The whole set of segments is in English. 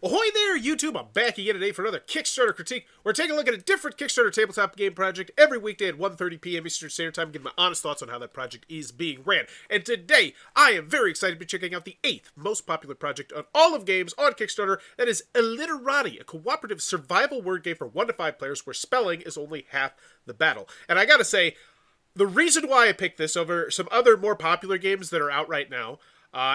Ahoy there, YouTube! I'm back again today for another Kickstarter critique. We're taking a look at a different Kickstarter tabletop game project every weekday at 1:30 p.m. Eastern Standard Time, giving my honest thoughts on how that project is being ran. And today, I am very excited to be checking out the 8th most popular project on all of games on Kickstarter. That is Illiterati, a cooperative survival word game for 1 to 5 players where spelling is only half the battle. And I gotta say, the reason why I picked this over some other more popular games that are out right now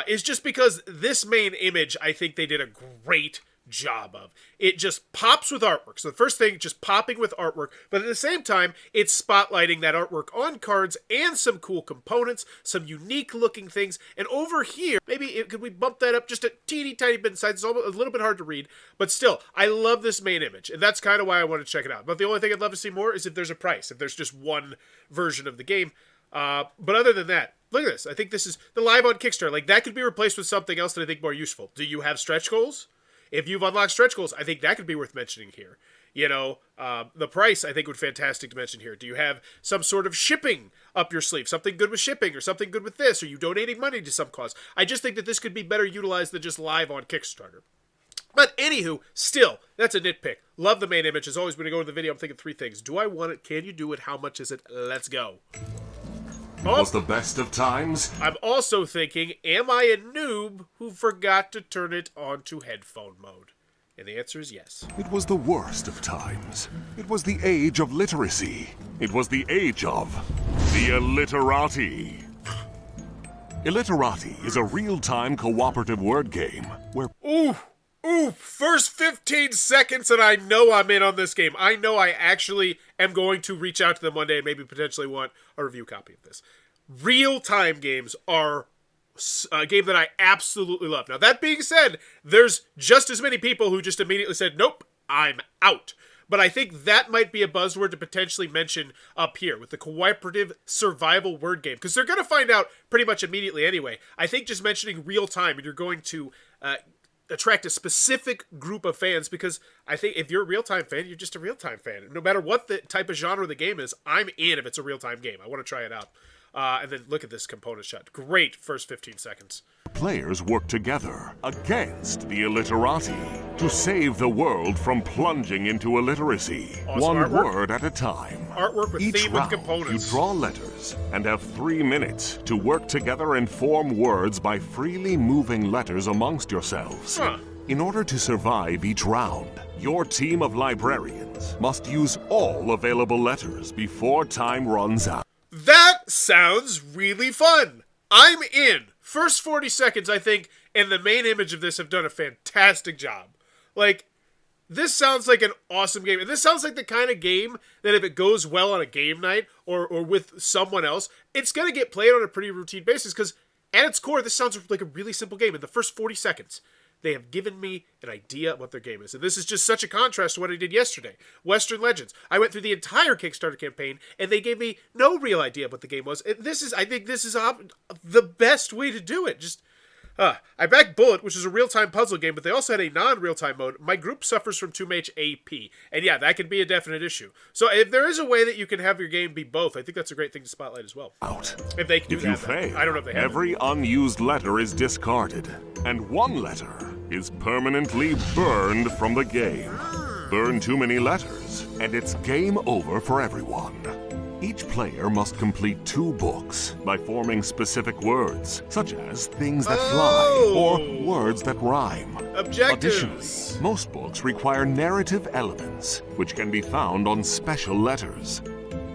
is just because this main image, I think they did a great job of. It just pops with artwork. So the first thing, just popping with artwork, but at the same time, it's spotlighting that artwork on cards and some cool components, some unique looking things. And over here, could we bump that up just a teeny tiny bit in size? It's almost a little bit hard to read, but still, I love this main image, and that's kind of why I want to check it out. But the only thing I'd love to see more is if there's a price, if there's just one version of the game. But other than that, look at this. I think this is the live on Kickstarter. Like, that could be replaced with something else that I think more useful. Do you have stretch goals? If you've unlocked stretch goals, I think that could be worth mentioning here. You know, the price, I think, would be fantastic to mention here. Do you have some sort of shipping up your sleeve? Something good with shipping, or something good with this? Are you donating money to some cause? I just think that this could be better utilized than just live on Kickstarter. But anywho, still, that's a nitpick. Love the main image. As always, when I go to the video, I'm thinking 3 things. Do I want it? Can you do it? How much is it? Let's go. It was the best of times. I'm also thinking, am I a noob who forgot to turn it onto headphone mode? And the answer is yes. It was the worst of times. It was the age of literacy. It was the age of the Illiterati. Illiterati is a real-time cooperative word game where... First 15 seconds and I know I'm in on this game. I know I actually am going to reach out to them one day and maybe potentially want a review copy of this. Real-time games are a game that I absolutely love. Now, that being said, there's just as many people who just immediately said, nope, I'm out. But I think that might be a buzzword to potentially mention up here with the cooperative survival word game, because they're going to find out pretty much immediately anyway. I think just mentioning real-time, and you're going to... attract a specific group of fans, because I think if you're a real-time fan, you're just a real-time fan. No matter what the type of genre the game is, I'm in if it's a real-time game. I want to try it out. And then look at this component shot. Great first 15 seconds. players work together against the Illiterati to save the world from plunging into illiteracy, awesome one artwork. word at a time. Artwork with Each theme and round, components. you draw letters and have 3 minutes to work together and form words by freely moving letters amongst yourselves. Huh. In order to survive each round, your team of librarians must use all available letters before time runs out. That sounds really fun. I'm in. First 40 seconds, I think, and the main image of this have done a fantastic job. Like, this sounds like an awesome game. And this sounds like the kind of game that if it goes well on a game night or with someone else, it's going to get played on a pretty routine basis, because at its core, this sounds like a really simple game. In the first 40 seconds, they have given me an idea of what their game is. And this is just such a contrast to what I did yesterday. Western Legends. I went through the entire Kickstarter campaign, and they gave me no real idea of what the game was. And I think this is the best way to do it. I backed Bullet, which is a real-time puzzle game, but they also had a non-real-time mode. My group suffers from too much AP. And yeah, that can be a definite issue. So if there is a way that you can have your game be both, I think that's a great thing to spotlight as well. If they can do If that. you fail, I don't know if they have every unused letter is discarded, and one letter is permanently burned from the game. Burn too many letters, and it's game over for everyone. Each player must complete 2 books by forming specific words, such as things that fly or words that rhyme. Objectives. Additionally, most books require narrative elements, which can be found on special letters.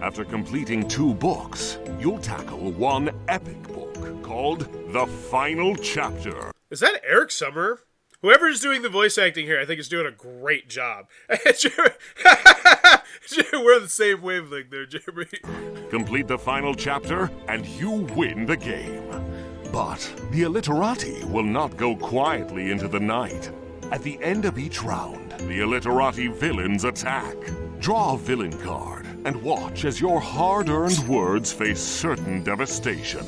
After completing 2 books, you'll tackle one epic book called The Final Chapter. Is that Eric Summer? Whoever's doing the voice acting here, I think is doing a great job. We're on the same wavelength there, Jeremy. Complete the final chapter, and you win the game. But the Illiterati will not go quietly into the night. At the end of each round, the Illiterati villains attack. Draw a villain card and watch as your hard-earned words face certain devastation.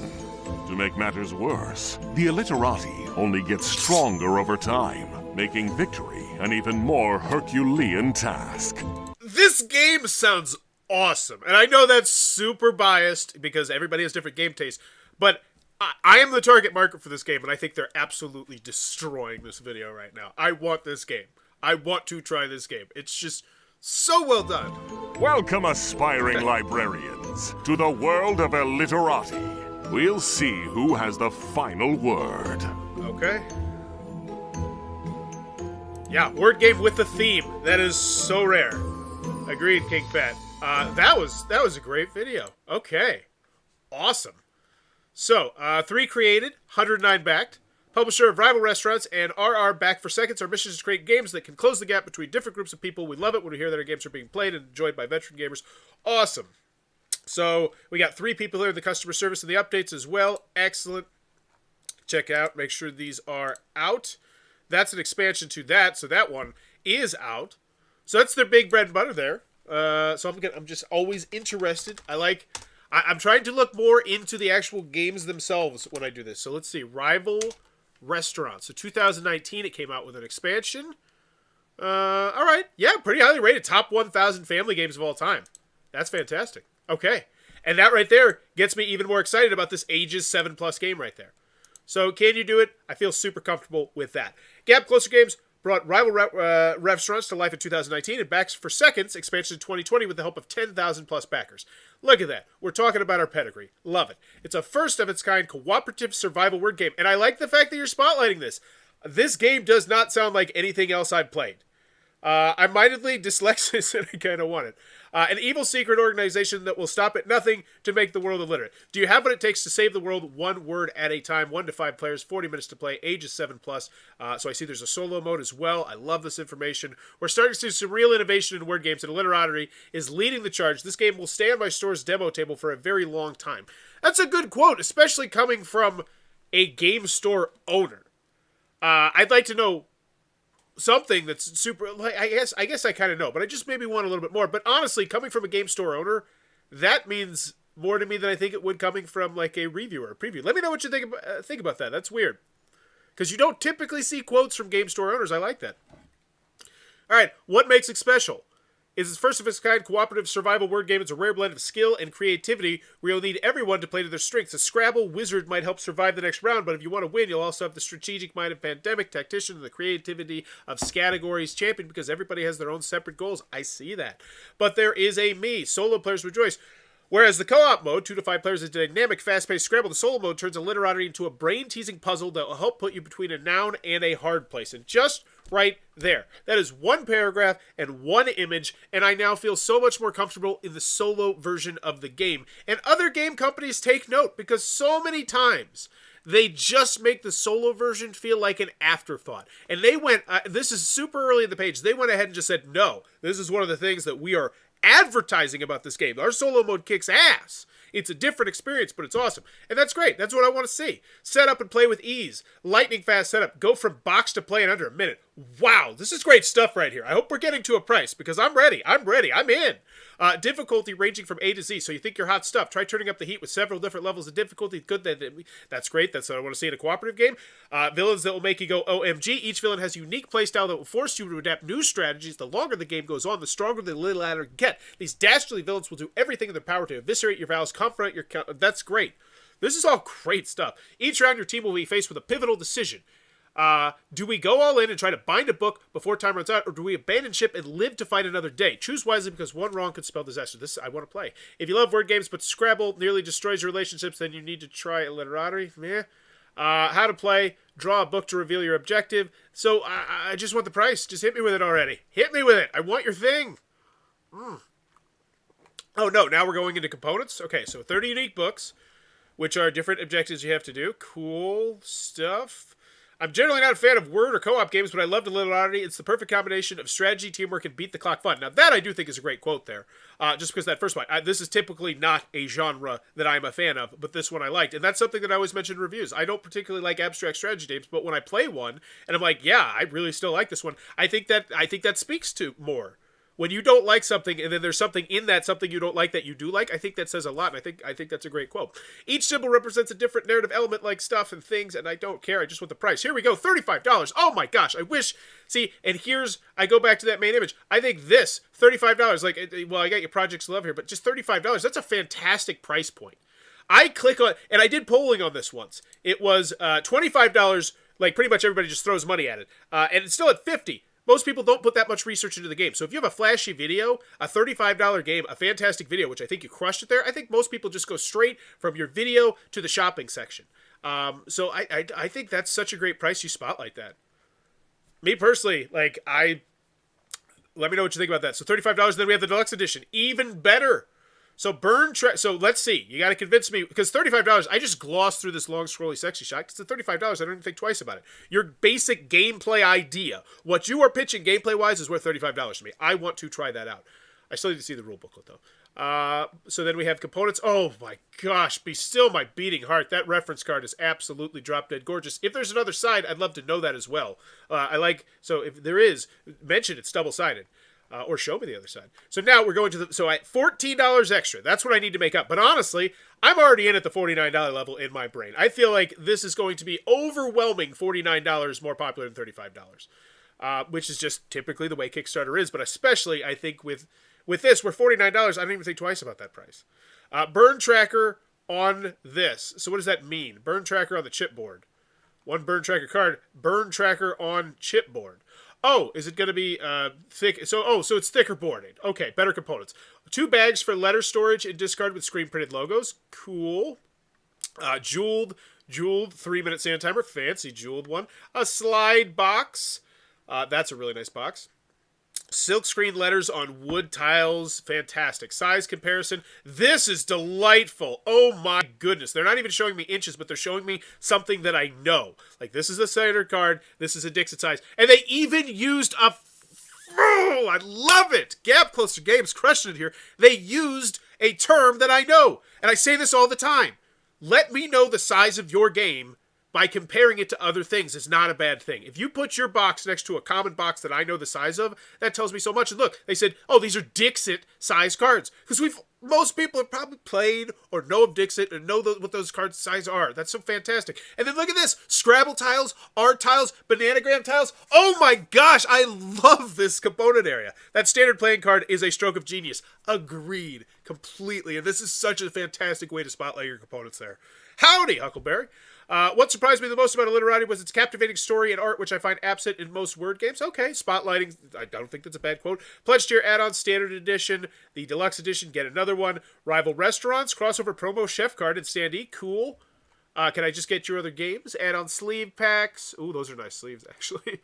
To make matters worse, the Illiterati only get stronger over time, making victory an even more Herculean task. This game sounds awesome. And I know that's super biased because everybody has different game tastes. But I am the target market for this game, and I think they're absolutely destroying this video right now. I want this game. I want to try this game. It's just so well done. Welcome, aspiring librarians, to the world of Illiterati. We'll see who has the final word. Okay. Yeah, word game with a theme. That is so rare. Agreed, King Fat. That was a great video. Okay. Awesome. So, 3 created, 109 backed. Publisher of Rival Restaurants and RR back for seconds. Our mission is to create games that can close the gap between different groups of people. We love it when we hear that our games are being played and enjoyed by veteran gamers. Awesome. So, we got 3 people here in the customer service and the updates as well. Excellent. Check out. Make sure these are out. That's an expansion to that, so that one is out. So that's their big bread and butter there. So I'm just always interested. I'm trying to look more into the actual games themselves when I do this. So let's see. Rival Restaurants. So 2019, it came out with an expansion. All right. Yeah, pretty highly rated. Top 1,000 family games of all time. That's fantastic. Okay. And that right there gets me even more excited about this ages 7+ game right there. So can you do it? I feel super comfortable with that. Gap Closer Games brought Rival Restaurants to life in 2019 and backs for seconds expansion in 2020 with the help of 10,000 plus backers. Look at that. We're talking about our pedigree. Love it. It's a first of its kind cooperative survival word game. And I like the fact that you're spotlighting this. This game does not sound like anything else I've played. I'm mildly dyslexic and I kind of want it. An evil secret organization that will stop at nothing to make the world illiterate. Do you have what it takes to save the world one word at a time? 1 to 5 players, 40 minutes to play, ages 7+. So I see there's a solo mode as well. I love this information. We're starting to see some real innovation in word games, and Illiterati is leading the charge. This game will stay on my store's demo table for a very long time. That's a good quote, especially coming from a game store owner. I'd like to know something that's super, like, I guess I kind of know, but I just maybe want a little bit more. But honestly, coming from a game store owner, that means more to me than I think it would coming from like a reviewer or preview. Let me know what you think about that. That's weird, because you don't typically see quotes from game store owners. I like that. All right, what makes it special? It's first of its kind cooperative survival word game. It's a rare blend of skill and creativity where you'll need everyone to play to their strengths. A Scrabble wizard might help survive the next round, but if you want to win, you'll also have the strategic mind of Pandemic, Tactician, and the creativity of Categories Champion, because everybody has their own separate goals. I see that. But there is a me. Solo players rejoice. Whereas the co-op mode, 2 to 5 players, is dynamic, fast-paced Scrabble, the solo mode turns Illiterati into a brain-teasing puzzle that will help put you between a noun and a hard place. And just right there. That is 1 paragraph and 1 image, and I now feel so much more comfortable in the solo version of the game. And other game companies take note, because so many times they just make the solo version feel like an afterthought. And they went, this is super early in the page, they went ahead and just said, no, this is one of the things that we are advertising about this game. Our solo mode kicks ass. It's a different experience, but it's awesome. And that's great. That's what I want to see. Set up and play with ease. Lightning fast setup. Go from box to play in under a minute. Wow, this is great stuff right here. I hope we're getting to a price, because I'm ready. I'm in. Difficulty ranging from A to Z. So you think you're hot stuff. Try turning up the heat with several different levels of difficulty. Good. That's great. That's what I want to see in a cooperative game. Villains that will make you go OMG. Each villain has a unique playstyle that will force you to adapt new strategies. The longer the game goes on, the stronger the little ladder get. These dastardly villains will do everything in their power to eviscerate your vows, confront your... That's great. This is all great stuff. Each round, your team will be faced with a pivotal decision. Do we go all in and try to bind a book before time runs out, or do we abandon ship and live to fight another day? Choose wisely, because one wrong could spell disaster. This I want to play. If you love word games but Scrabble nearly destroys your relationships, then you need to try Illiterati. How to play, draw a book to reveal your objective. So I just want the price. Just hit me with it already. Hit me with it. I want your thing. Oh no, now we're going into components. Okay, so 30 unique books, which are different objectives you have to do. Cool stuff. I'm generally not a fan of word or co-op games, but I love Illiterati. It's the perfect combination of strategy, teamwork, and beat the clock fun. Now that I do think is a great quote there, just because that first one. This is typically not a genre that I'm a fan of, but this one I liked. And that's something that I always mention in reviews. I don't particularly like abstract strategy games, but when I play one, and I'm like, yeah, I really still like this one, I think that speaks to more. When you don't like something, and then there's something in that something you don't like that you do like, I think that says a lot, and I think that's a great quote. Each symbol represents a different narrative element, like stuff and things, and I don't care. I just want the price. Here we go, $35. Oh my gosh, I wish. See, and I go back to that main image. I think this, $35, well, I got your Projects Love here, but just $35, that's a fantastic price point. I click on, and I did polling on this once. It was $25. Like pretty much everybody just throws money at it, and it's still at $50. Most people don't put that much research into the game. So if you have a flashy video, a $35 game, a fantastic video, which I think you crushed it there, I think most people just go straight from your video to the shopping section. So I think that's such a great price. You spotlight that. Me personally, like let me know what you think about that. So $35. Then we have the deluxe edition, even better. So so let's see. You got to convince me, because $35, I just glossed through this long, scrolly, sexy shot. Because at $35, I don't even think twice about it. Your basic gameplay idea, what you are pitching gameplay-wise, is worth $35 to me. I want to try that out. I still need to see the rule booklet, though. So then we have components. Oh, my gosh. Be still my beating heart. That reference card is absolutely drop-dead gorgeous. If there's another side, I'd love to know that as well. So if there is, mention it's double-sided. Or show me the other side. So now we're going to so at $14 extra. That's what I need to make up. But honestly, I'm already in at the $49 level in my brain. I feel like this is going to be overwhelming $49 more popular than $35. Which is just typically the way Kickstarter is. But especially, I think, with this, we're $49, I don't even think twice about that price. Burn tracker on this. So what does that mean? Burn tracker on the chipboard. One burn tracker card. Burn tracker on chipboard. Oh, is it going to be thick? So it's thicker boarded. Okay, better components. 2 bags for letter storage and discard with screen printed logos. Cool. Jeweled 3-minute sand timer. Fancy jeweled one. A slide box. That's a really nice box. Silk screen letters on wood tiles. Fantastic. Size comparison. This is delightful. Oh my goodness. They're not even showing me inches, but they're showing me something that I know. Like, this is a standard card. This is a Dixit size. And they even used a... Oh, I love it. Gap Closer Games crushing it here. They used a term that I know. And I say this all the time. Let me know the size of your game by comparing it to other things is not a bad thing. If you put your box next to a common box that I know the size of, that tells me so much. And look, they said, oh, these are Dixit size cards. Because most people have probably played or know of Dixit and know what those cards size are. That's so fantastic. And then look at this. Scrabble tiles, art tiles, bananagram tiles. Oh my gosh, I love this component area. That standard playing card is a stroke of genius. Agreed. Completely. And this is such a fantastic way to spotlight your components there. Howdy, Huckleberry. What surprised me the most about Illiterati was its captivating story and art, which I find absent in most word games. Okay, spotlighting, I don't think that's a bad quote. Pledge Tier add-on, standard edition, the deluxe edition, get another one. Rival restaurants, crossover promo chef card and standee, cool. Can I just get your other games? Add-on sleeve packs. Ooh, those are nice sleeves, actually.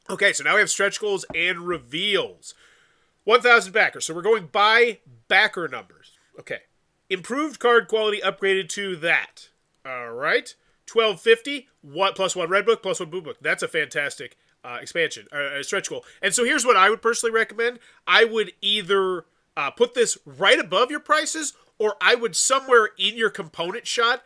Okay, so now we have stretch goals and reveals. 1,000 backers, so we're going by backer numbers. Okay. Improved card quality upgraded to that. All right. 1250, plus 1 red book, plus 1 blue book. That's a fantastic expansion, stretch goal. And so here's what I would personally recommend. I would either put this right above your prices, or I would somewhere in your component shot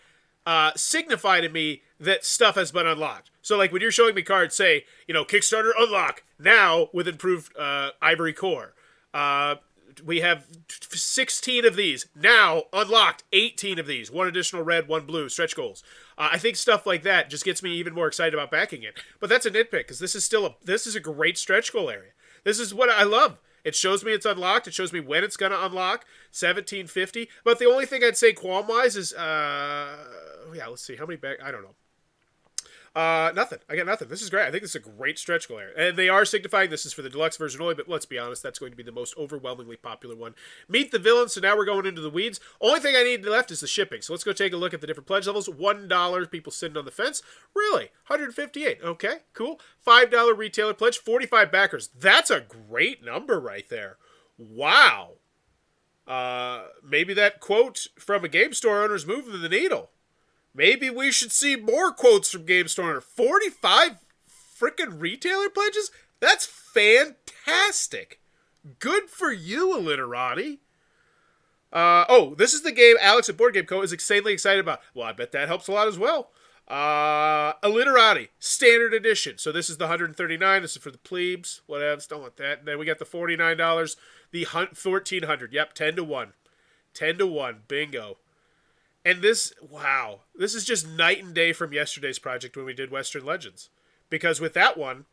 signify to me that stuff has been unlocked. So like when you're showing me cards, say, Kickstarter unlock now with improved ivory core. We have 16 of these. Now, unlocked 18 of these. 1 additional red, 1 blue, stretch goals. I think stuff like that just gets me even more excited about backing it. But that's a nitpick, because this is a great stretch goal area. This is what I love. It shows me it's unlocked. It shows me when it's going to unlock. 1750. But the only thing I'd say qualm-wise is, let's see. How many back? I don't know. Nothing. I got nothing. This is great. I think this is a great stretch goal area. And they are signifying this is for the deluxe version only, but let's be honest, that's going to be the most overwhelmingly popular one. Meet the villain, so now we're going into the weeds. Only thing I need left is the shipping. So let's go take a look at the different pledge levels. $1, people sitting on the fence. Really? 158. Okay, cool. $5 retailer pledge, 45 backers. That's a great number right there. Wow. Maybe that quote from a game store owner is moving the needle. Maybe we should see more quotes from Game Store. 45 freaking retailer pledges? That's fantastic. Good for you, Illiterati. This is the game Alex at Board Game Co. is insanely excited about. Well, I bet that helps a lot as well. Illiterati, standard edition. So this is the $139. This is for the plebes. Whatever. Don't want that. And then we got the $49. The $1,400. Yep, 10 to 1. 10 to 1. Bingo. And this is just night and day from yesterday's project when we did Western Legends. Because with that one,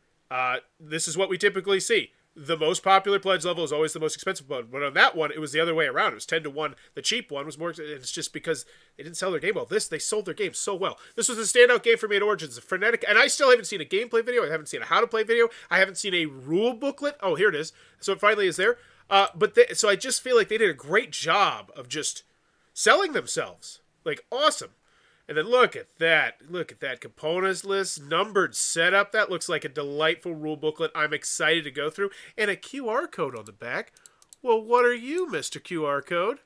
this is what we typically see. the most popular pledge level is always the most expensive one. But on that one, it was the other way around. It was 10-1. The cheap one was more. It's just because they didn't sell their game well. They sold their game so well. This was a standout game for me at Origins. Frenetic, and I still haven't seen a gameplay video. I haven't seen a how to play video. I haven't seen a rule booklet. Oh, here it is. So it finally is there. So I just feel like they did a great job of just selling themselves. Like, awesome. And then look at that. Look at that components list, numbered setup. That looks like a delightful rule booklet I'm excited to go through. And a QR code on the back. Well, what are you, Mr. QR Code?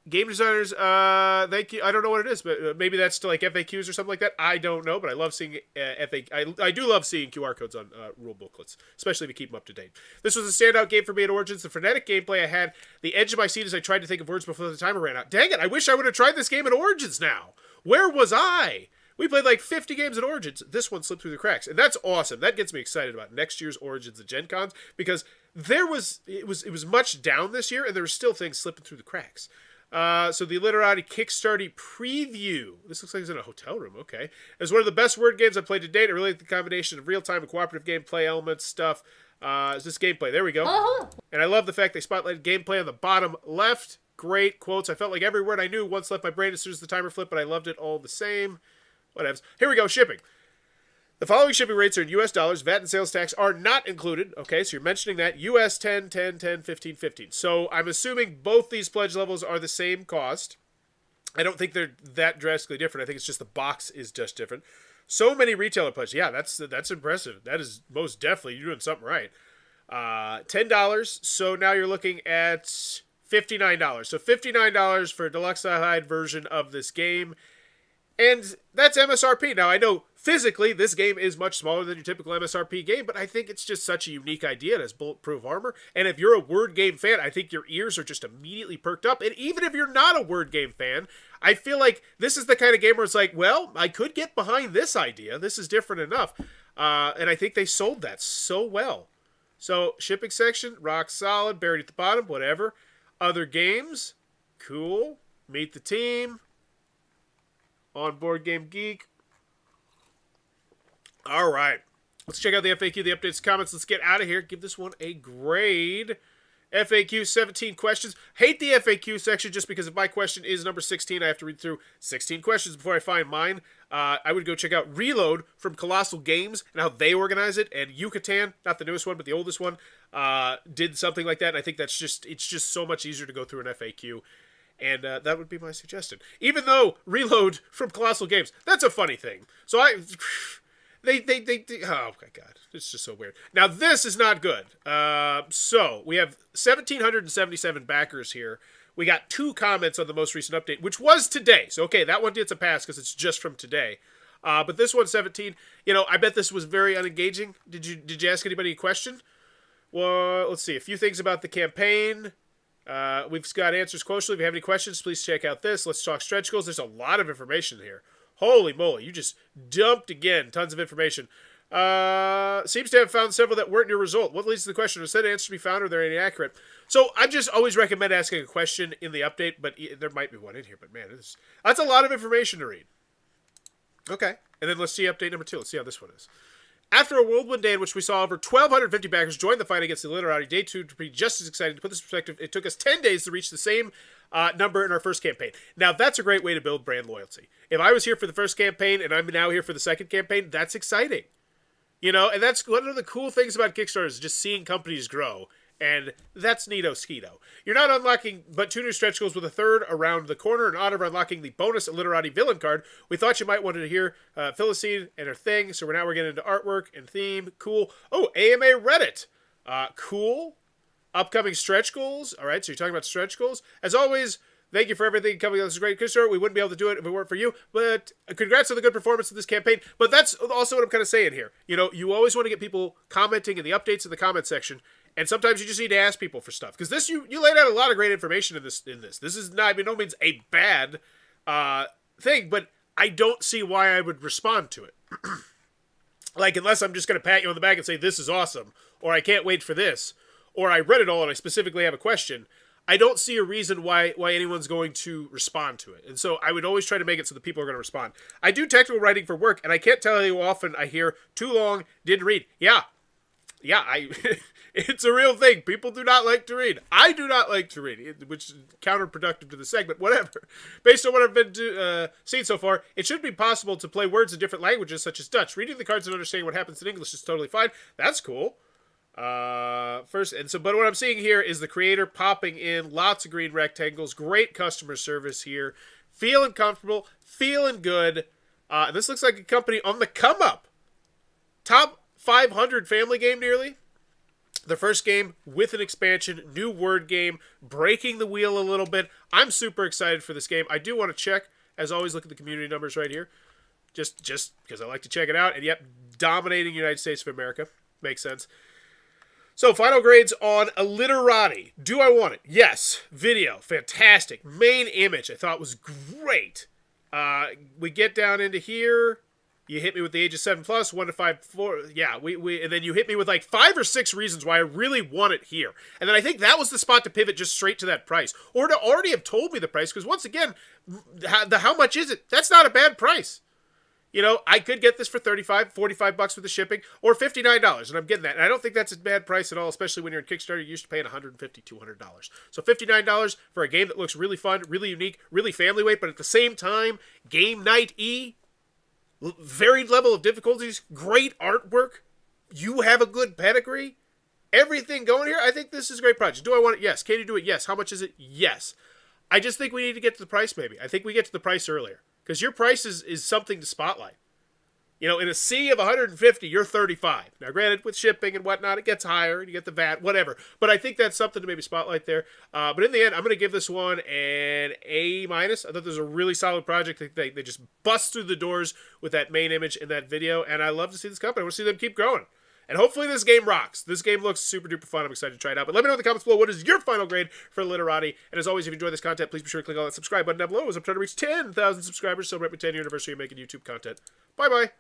Game designers, thank you. I don't know what it is, but maybe that's to like FAQs or something like that. I don't know, but I love seeing I do love seeing QR codes on rule booklets, especially to keep them up to date. This was a standout game for me at Origins. The frenetic gameplay I had the edge of my seat as I tried to think of words before the timer ran out. Dang it! I wish I would have tried this game at Origins now. Where was I? We played like 50 games at Origins. This one slipped through the cracks, and that's awesome. That gets me excited about next year's Origins and Gen Cons because it was much down this year, and there were still things slipping through the cracks. So the Illiterati Kickstarter preview. This looks like it's in a hotel room. Okay. It's one of the best word games I've played to date. I really like the combination of real-time and cooperative gameplay elements stuff. Is this gameplay? There we go. And I love the fact they spotlighted gameplay on the bottom left. Great quotes. I felt like every word I knew once left my brain as soon as the timer flipped, but I loved it all the same. Whatevs. Here we go. Shipping. The following shipping rates are in US dollars. VAT and sales tax are not included. Okay, so you're mentioning that. US 10, 10, 10, 15, 15. So I'm assuming both these pledge levels are the same cost. I don't think they're that drastically different. I think it's just the box is just different. So many retailer pledges. Yeah, that's impressive. That is most definitely, you're doing something right. $10. So now you're looking at $59. So $59 for a deluxe hide version of this game. And that's MSRP. Now, I know physically this game is much smaller than your typical MSRP game, but I think it's just such a unique idea. It has bulletproof armor. And if you're a word game fan, I think your ears are just immediately perked up. And even if you're not a word game fan, I feel like this is the kind of game where it's like, well, I could get behind this idea. This is different enough. And I think they sold that so well. So, shipping section, rock solid, buried at the bottom, whatever. Other games, cool. Meet the team. On Board Game Geek. All right. Let's check out the FAQ, the updates, comments. Let's get out of here. Give this one a grade. FAQ, 17 questions. Hate the FAQ section just because if my question is number 16, I have to read through 16 questions before I find mine. I would go check out Reload from Colossal Games and how they organize it. And Yucatan, not the newest one, but the oldest one, did something like that. And I think it's just so much easier to go through an FAQ. And that would be my suggestion. Even though Reload from Colossal Games, that's a funny thing. So they oh my god, it's just so weird. Now this is not good. So we have 1,777 backers here. We got 2 comments on the most recent update, which was today. So okay, that one gets a pass because it's just from today. But this one, 17. You know, I bet this was very unengaging. Did you ask anybody a question? Well, let's see. A few things about the campaign. We've got answers closely. If you have any questions, please check out this. Let's talk stretch goals. There's a lot of information here. Holy moly, you just dumped again. Tons of information. Seems to have found several that weren't your result. What leads to the question? Was that answer to be found or are they inaccurate? So I just always recommend asking a question in the update, but there might be one in here. But man, that's a lot of information to read. Okay, and then let's see update number 2. Let's see how this one is. After a whirlwind day in which we saw over 1,250 backers join the fight against the Illiterati, day 2 to be just as exciting. To put this in perspective, it took us 10 days to reach the same number in our first campaign. Now, that's a great way to build brand loyalty. If I was here for the first campaign and I'm now here for the second campaign, that's exciting. You know, and that's one of the cool things about Kickstarter is just seeing companies grow. And that's neato skeeto. You're not unlocking but 2 new stretch goals with a third around the corner in honor of unlocking the bonus Illiterati villain card. We thought you might want to hear Philistine and her thing, so we're getting into artwork and theme. Cool. Oh, AMA Reddit. Cool. Upcoming stretch goals. All right, so you're talking about stretch goals. As always, thank you for everything coming on this great Kickstarter. We wouldn't be able to do it if it weren't for you, but congrats on the good performance of this campaign. But that's also what I'm kind of saying here. You know, you always want to get people commenting in the updates in the comment section. And sometimes you just need to ask people for stuff. Because this, you laid out a lot of great information in this. This is not, by no means, a bad thing, but I don't see why I would respond to it. Like, unless I'm just going to pat you on the back and say, this is awesome, or I can't wait for this, or I read it all and I specifically have a question, I don't see a reason why anyone's going to respond to it. And so I would always try to make it so that people are going to respond. I do technical writing for work, and I can't tell you how often I hear, too long, didn't read. Yeah. yeah, it's a real thing. People do not like to read. I do not like to read, which is counterproductive to the segment. Whatever. Based on what I've been seeing so far, it should be possible to play words in different languages, such as Dutch. Reading the cards and understanding what happens in English is totally fine. That's cool. But what I'm seeing here is the creator popping in lots of green rectangles. Great customer service here. Feeling comfortable. Feeling good. And this looks like a company on the come up. Top 500 family game nearly. The first game with an expansion, new word game, breaking the wheel a little bit. I'm super excited for this game. I do want to check, as always, look at the community numbers right here. Just because I like to check it out. And yep, dominating United States of America. Makes sense. So, final grades on Illiterati. Do I want it? Yes. Video, fantastic. Main image, I thought was great. We get down into here. You hit me with the age of 7+, 1 to 5, 4. Yeah, and then you hit me with like 5 or 6 reasons why I really want it here. And then I think that was the spot to pivot just straight to that price. Or to already have told me the price, because once again, how much is it? That's not a bad price. You know, I could get this for $35, $45 with the shipping, or $59, and I'm getting that. And I don't think that's a bad price at all, especially when you're in Kickstarter. You're used to paying $150, $200. So $59 for a game that looks really fun, really unique, really family weight, but at the same time, game night-y, varied level of difficulties, great artwork, you have a good pedigree, everything going here. I think this is a great project. Do I want it? Yes. Can you do it? Yes. How much is it? Yes. I just think we need to get to the price maybe. I think we get to the price earlier. Because your price is something to spotlight. You know, in a sea of 150, you're 35. Now, granted, with shipping and whatnot, it gets higher. You get the VAT, whatever. But I think that's something to maybe spotlight there. But in the end, I'm going to give this one an A-. I thought this was a really solid project. They just bust through the doors with that main image in that video. And I love to see this company. I want to see them keep growing. And hopefully this game rocks. This game looks super duper fun. I'm excited to try it out. But let me know in the comments below, what is your final grade for Illiterati? And as always, if you enjoy this content, please be sure to click on that subscribe button down below as I'm trying to reach 10,000 subscribers. Celebrate my 10th anniversary of making YouTube content. Bye-bye.